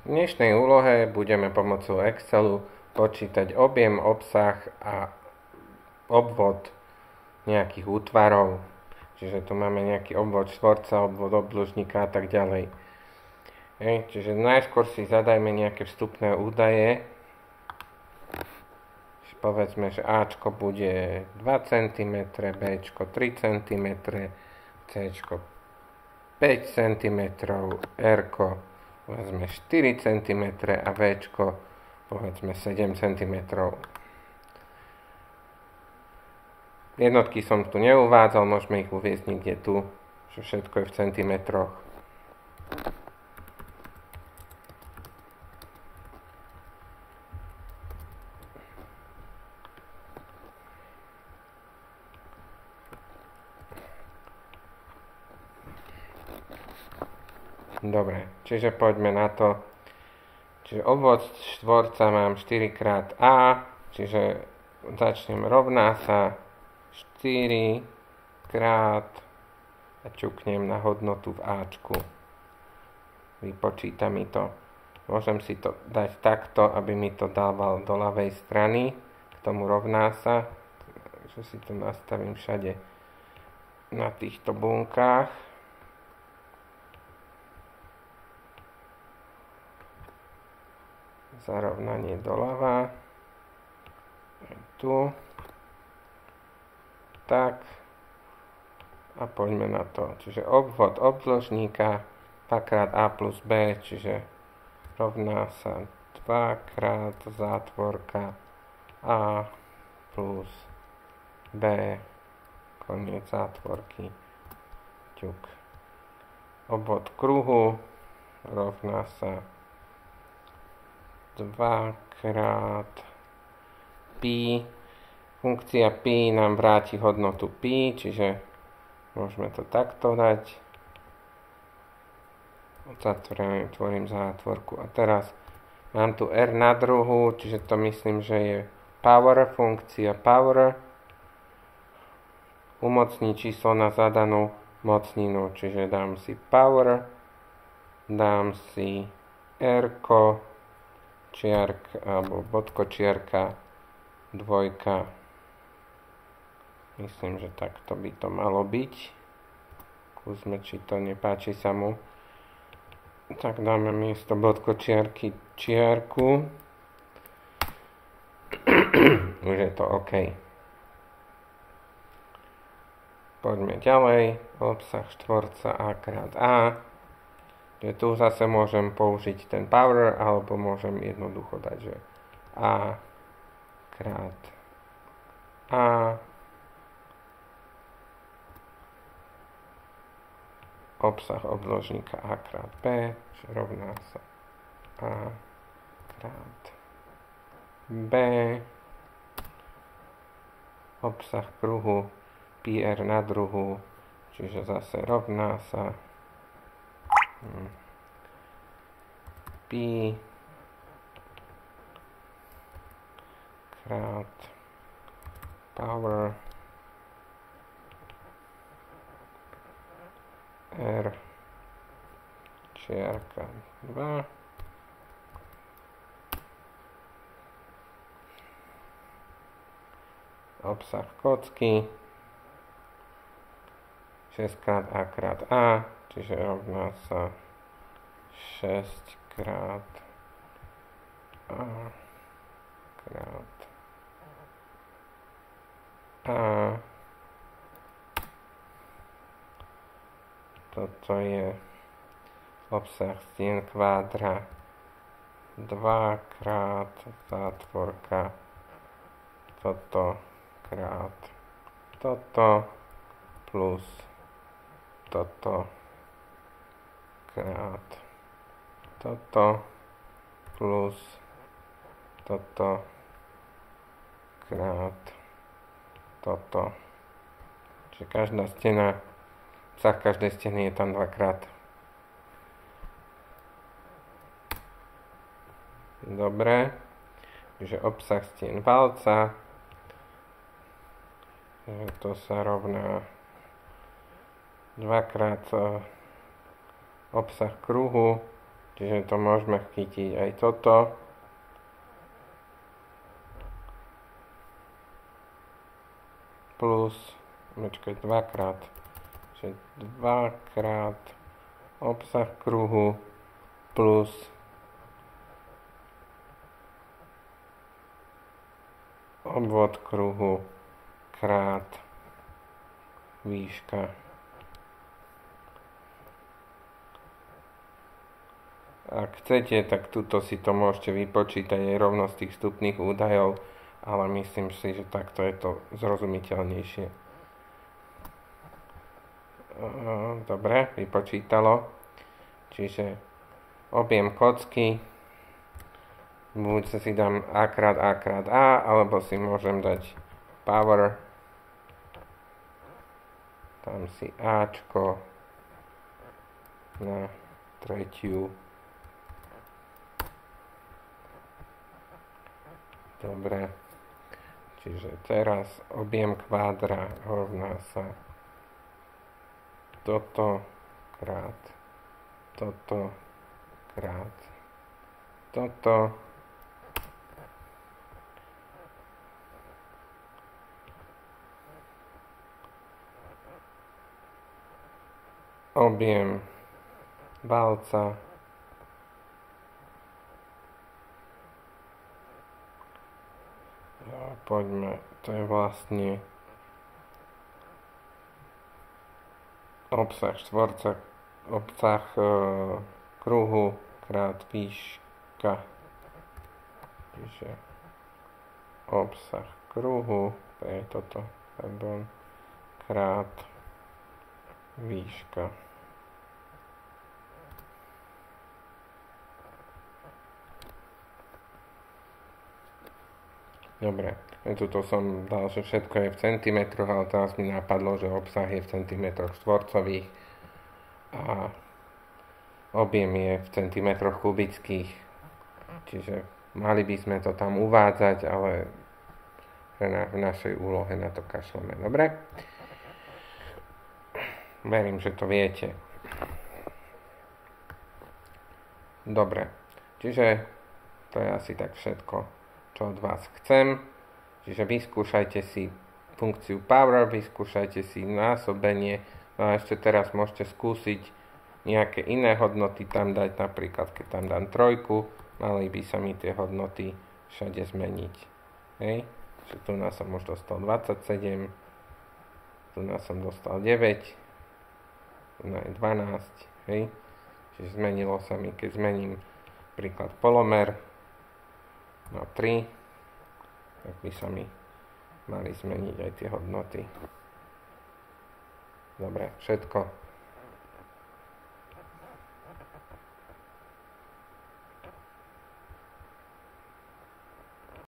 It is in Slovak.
V dnešnej úlohe budeme pomocou Excelu počítať objem, obsah a obvod nejakých útvarov. Čiže tu máme nejaký obvod štvorca, obvod obdĺžnika a tak ďalej. Čiže najskôr si zadajme nejaké vstupné údaje. Povedzme, že Ačko bude 2 cm, Bčko 3 cm, Cčko 5 cm, Rko povedzme 4 cm a Včko povedzme 7 cm. Jednotky som tu neuvádzal, môžeme ich uviesť niekde tu, že všetko je v centimetroch. Dobre, čiže poďme na to. Čiže obvod štvorca mám 4x-a, čiže začnem rovná sa 4 krát a čuknem na hodnotu v Ačku. Vypočíta mi to. Môžem si to dať takto, aby mi to dával do ľavej strany. K tomu rovná sa. Takže si to nastavím všade na týchto bunkách. Zarovnanie doľava. Tu. Tak. A poďme na to. Čiže obvod obdĺžníka 2x a plus b, čiže rovná sa 2 krát zátvorka a plus b, koniec zátvorky, ťuk. Obvod kruhu rovná sa 2 krát pi. Funkcia pi nám vráti hodnotu pi, čiže môžeme to takto dať. Tvorím zátvorku. A teraz mám tu r na druhu, čiže to myslím, že je power, funkcia power. Umocní číslo na zadanú mocninu, čiže dám si power, dám si r-ko, čiarka, alebo bodko čiarka, dvojka. Myslím, že takto by to malo byť. Skúsme, či to nepáči sa mu. Tak dáme miesto bodko čiarky čiarku. Už je to OK. Poďme ďalej. Obsah štvorca a krát a. Tu zase môžem použiť ten power, alebo môžem jednoducho dať, že a krát a obsah obdĺžnika a krát b, že rovná sa a krát b, obsah kruhu pi r na druhu, čiže zase rovná sa pi krát power r čiarka 2 obsah kocky 6 krát a krát a, čiže rovná sa 6 krát a krát a. Toto je obsah stien kvádra 2 krát zátvorka, toto krát toto plus toto krát toto plus toto krát toto. Čiže každá stena, obsah každej steny je tam 2-krát. Dobre. Čiže obsah stien valca, to sa rovná 2-krát obsah kruhu Čiže to môžeme chytiť aj toto. Plus, počkaj, dvakrát. Čiže dvakrát obsah kruhu plus obvod kruhu krát výška. Ak chcete, tak tuto si to môžete vypočítať aj rovno z tých vstupných údajov, ale myslím si, že takto je to zrozumiteľnejšie. Dobre, vypočítalo. Čiže objem kocky, buď si dám a krát a krát a, alebo si môžem dať power, tam si ačko na tretiu. Dobre, čiže teraz objem kvádra rovná sa toto krát toto krát toto objem valca poďme, to je vlastne obsah štvorca, obsah kruhu krát výška. Čiže obsah kruhu, to je toto, pardon, krát výška. Dobre, tuto som dal, že všetko je v centimetroch, ale teraz mi napadlo, že obsah je v centimetroch štvorcových a objem je v centimetroch kubických. Čiže mali by sme to tam uvádzať, ale v našej úlohe na to kašleme. Dobre? Verím, že to viete. Dobre, čiže to je asi tak všetko, čo od vás chcem. Čiže vyskúšajte si funkciu power, vyskúšajte si násobenie, no a ešte teraz môžete skúsiť nejaké iné hodnoty tam dať, napríklad keď tam dám trojku, mali by sa mi tie hodnoty všade zmeniť. Hej? Čiže tu nás som už dostal 27, tu nás som dostal 9, tu je 12, hej? Čiže zmenilo sa mi, keď zmením príklad polomer na 3, tak by sa mi mali zmeniť aj tie hodnoty. Dobre, všetko.